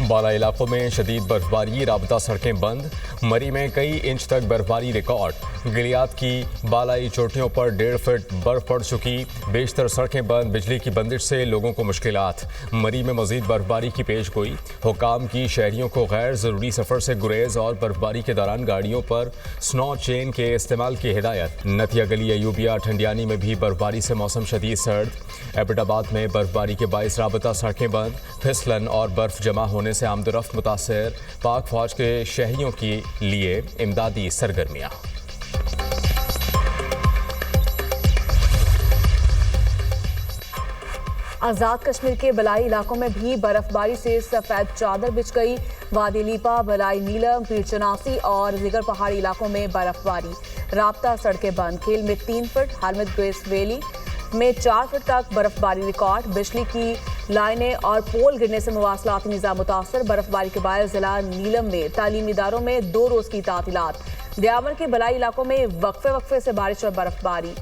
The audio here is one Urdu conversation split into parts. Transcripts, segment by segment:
بالا علاقوں میں شدید برفباری، رابطہ سڑکیں بند۔ مری میں کئی انچ تک برفباری ریکارڈ۔ گلیات کی بالائی چوٹیوں پر 1.5 فٹ برف پڑ چکی، بیشتر سڑکیں بند۔ بجلی کی بندش سے لوگوں کو مشکلات۔ مری میں مزید برفباری کی پیش گوئی۔ حکام کی شہریوں کو غیر ضروری سفر سے گریز اور برفباری کے دوران گاڑیوں پر سنو چین کے استعمال کی ہدایت۔ نتیا گلی، ایوبیا، ٹھنڈیانی میں بھی برفباری سے موسم شدید سرد۔ ایبٹ آباد میں برفباری کے باعث رابطہ سڑکیں بند۔ پھسلن اور برف جمع ہونے سے آمد و رفت متاثر۔ پاک فوج کے شہریوں کے لیے امدادی سرگرمیاں۔ آزاد کشمیر کے بلائی علاقوں میں بھی برف باری سے سفید چادر بچھ گئی۔ وادی لیپا، بلائی نیلم، پیر چناسی اور دیگر پہاڑی علاقوں میں برف باری، رابطہ سڑکیں بند۔ کھیل میں 3 فٹ، حامد گریس ویلی میں 4 فٹ تک برف باری ریکارڈ۔ بجلی کی لائنیں اور پول گرنے سے مواصلاتی نظام متاثر۔ برف باری کے باعث ضلع نیلم میں تعلیمی اداروں میں 2 روز کی تعطیلات۔ دیاور کے بلائی علاقوں میں وقفے سے بارش اور برف باری۔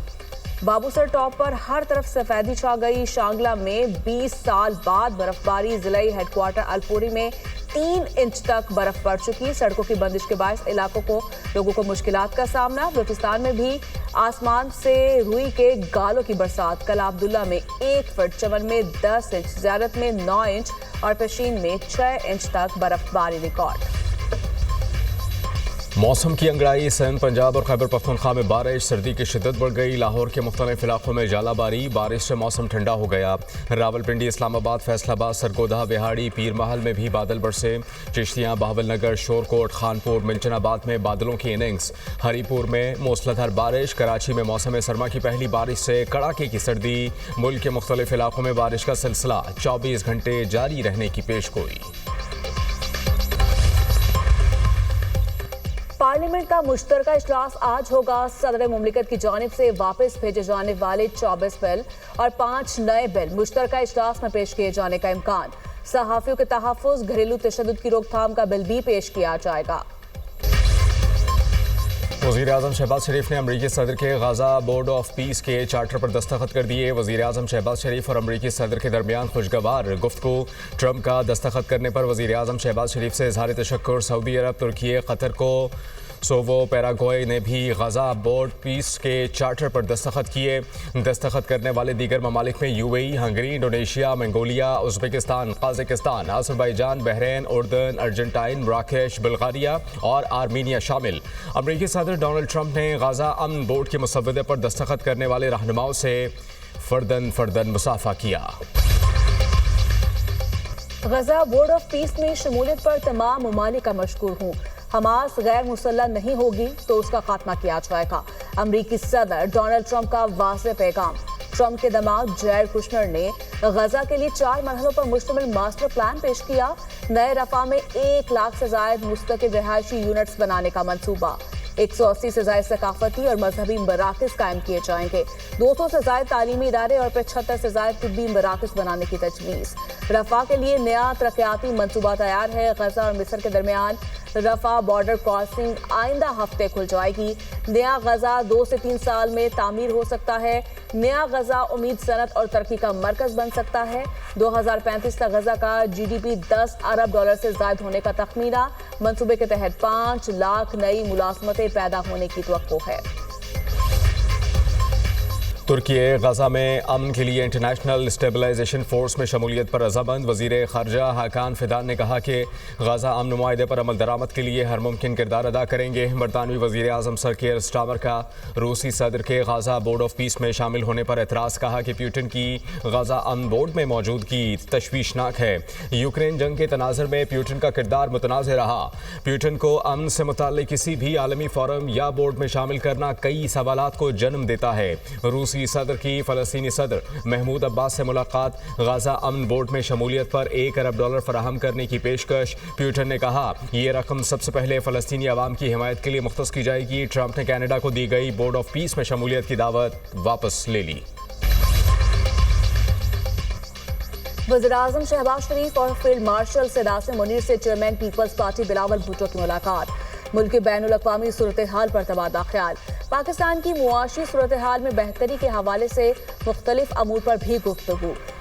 بابوسر ٹاپ پر ہر طرف سفیدی چھا گئی۔ شانگلہ میں 20 سال بعد برف باری۔ ضلعی ہیڈ کوارٹر الپوری میں 3 انچ تک برف پڑ چکی۔ سڑکوں کی بندش کے باعث لوگوں کو مشکلات کا سامنا۔ بلوچستان میں بھی آسمان سے روئی کے گالوں کی برسات۔ کلا عبداللہ میں 1 فٹ، چمن میں 10 انچ، زیارت میں 9 انچ اور پشین میں 6 انچ تک برف باری ریکارڈ۔ موسم کی انگڑائی۔ سندھ، پنجاب اور خیبر پختونخوا میں بارش، سردی کی شدت بڑھ گئی۔ لاہور کے مختلف علاقوں میں ژالہ باری، بارش سے موسم ٹھنڈا ہو گیا۔ راولپنڈی، اسلام آباد، فیصل آباد، سرگودھا، وہاڑی، پیر محل میں بھی بادل برسے۔ چشتیاں، بہاول نگر، شورکوٹ، خانپور، منچن آباد میں بادلوں کی اننگز۔ ہری پور میں موسلادھار بارش۔ کراچی میں موسم سرما کی پہلی بارش سے کڑاکے کی سردی۔ ملک کے مختلف علاقوں میں بارش کا سلسلہ 24 گھنٹے جاری رہنے کی پیش گوئی۔ پارلیمنٹ کا مشترکہ اجلاس آج ہوگا۔ صدر مملکت کی جانب سے واپس بھیجے جانے والے 24 بل اور 5 نئے بل مشترکہ اجلاس میں پیش کیے جانے کا امکان۔ صحافیوں کے تحفظ، گھریلو تشدد کی روک تھام کا بل بھی پیش کیا جائے گا۔ وزیر اعظم شہباز شریف نے امریکی صدر کے غزہ بورڈ آف پیس کے چارٹر پر دستخط کر دیے۔ وزیر اعظم شہباز شریف اور امریکی صدر کے درمیان خوشگوار گفتگو۔ ٹرمپ کا دستخط کرنے پر وزیر اعظم شہباز شریف سے اظہار تشکر۔ سعودی عرب، ترکی، قطر، کوسووو، پیراگوئے نے بھی غزہ بورڈ پیس کے چارٹر پر دستخط کیے۔ دستخط کرنے والے دیگر ممالک میں UAE، Hungary, Indonesia, Mongolia, Uzbekistan, Kazakhstan, Azerbaijan, Bahrain, اردن، ارجنٹائن، مراکش، بلغاریہ اور آرمینیا شامل۔ امریکی صدر ڈونلڈ ٹرمپ نے غزہ امن بورڈ کے مسودے پر دستخط کرنے والے رہنماؤں سے فرداً مصافحہ کیا۔ غزہ بورڈ آف پیس میں شمولیت پر تمام ممالک کا مشکور ہوں۔ حماس غیر مسلح نہیں ہوگی تو اس کا خاتمہ کیا جائے گا۔ امریکی صدر ڈونلڈ ٹرمپ کا واضح پیغام۔ ٹرمپ کے دماغ جیرڈ کوشنر نے غزہ کے لیے 4 مرحلوں پر مشتمل ماسٹر پلان پیش کیا۔ نئے رفح میں 1 لاکھ سے زائد مستقل رہائشی یونٹس بنانے کا منصوبہ۔ 180 سے زائد ثقافتی اور مذہبی مراکز قائم کیے جائیں گے۔ 200 سے زائد تعلیمی ادارے اور 75 سے زائد طبی مراکز بنانے کی تجویز۔ رفح کے لیے نیا ترقیاتی منصوبہ تیار ہے۔ غزہ اور مصر کے درمیان رفح بارڈر کراسنگ آئندہ ہفتے کھل جائے گی۔ نیا غزہ 2 سے 3 سال میں تعمیر ہو سکتا ہے۔ نیا غزہ امید، صنعت اور ترقی کا مرکز بن سکتا ہے۔ 2035 تک غزہ کا GDP $10 ارب سے زائد ہونے کا تخمینہ۔ منصوبے کے تحت 5 لاکھ نئی ملازمتیں پیدا ہونے کی توقع ہے۔ ترکی غزہ میں امن کے لیے انٹرنیشنل اسٹیبلائزیشن فورس میں شمولیت پر رضامند۔ وزیر خارجہ حاکان فیدان نے کہا کہ غزہ امن معاہدے پر عمل درآمد کے لیے ہر ممکن کردار ادا کریں گے۔ برطانوی وزیر اعظم سر کیئر سٹارمر کا روسی صدر کے غزہ بورڈ آف پیس میں شامل ہونے پر اعتراض۔ کہا کہ پیوٹن کی غزہ امن بورڈ میں موجودگی تشویشناک ہے۔ یوکرین جنگ کے تناظر میں پیوٹن کا کردار متنازع رہا۔ پیوٹن کو امن سے متعلق کسی بھی عالمی فورم یا بورڈ میں شامل کرنا کئی سوالات کو جنم دیتا ہے۔ روسی صدر کی فلسطینی صدر محمود عباس سے ملاقات۔ غزہ امن بورڈ میں شمولیت پر $1 ارب فراہم کرنے کی پیشکش۔ پیوٹن نے کہا یہ رقم سب سے پہلے فلسطینی عوام کی حمایت کے لیے مختص کی جائے گی۔ ٹرمپ نے کینیڈا کو دی گئی بورڈ آف پیس میں شمولیت کی دعوت واپس لے لی۔ وزیر اعظم شہباز شریف اور فیلڈ مارشل سیداسم منیر سے chairman Peoples party Bilawal Bhutto کی ملاقات۔ ملک کی بین الاقوامی صورتحال پر تبادلہ خیال۔ پاکستان کی معاشی صورتحال میں بہتری کے حوالے سے مختلف امور پر بھی گفتگو۔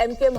MQM